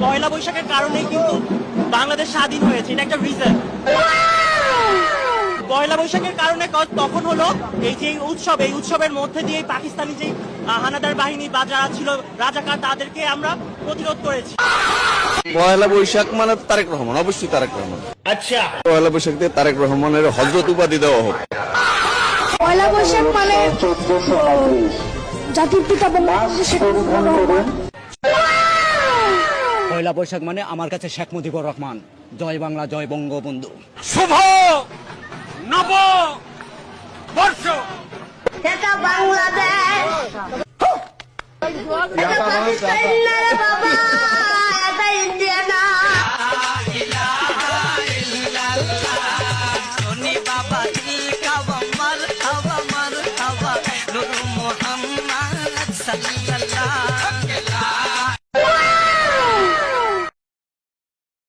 পয়লা বৈশাখের কারণেই কিন্তু বাংলাদেশ স্বাধীন হয়েছে, এটা একটা রিজন। পয়লা বৈশাখের কারণে তখন হলো এই যে উৎসব, এই উৎসবের মধ্যে দিয়ে পাকিস্তানি যে হানাদার বাহিনী বা যারা ছিল রাজাকার, তাদেরকে আমরা প্রতিরোধ করেছি। পয়লা বৈশাখ মানে তারেক রহমান, অবশ্যই তারেক রহমান। আচ্ছা, পয়লা বৈশাখ দিয়ে তারেক রহমানের হযরত উপাধি দেওয়া হোক। পয়লা বৈশাখ মানে জাতির পিতা বঙ্গবন্ধু শেখ মুজিবুর রহমান। পয়লা বৈশাখ মানে আমার কাছে শেখ মুজিবুর রহমান। জয় বাংলা, জয় বঙ্গবন্ধু। শুভ নব বর্ষ, এটা বাংলাদেশ, এটা পাকিস্তান না রে বাবা।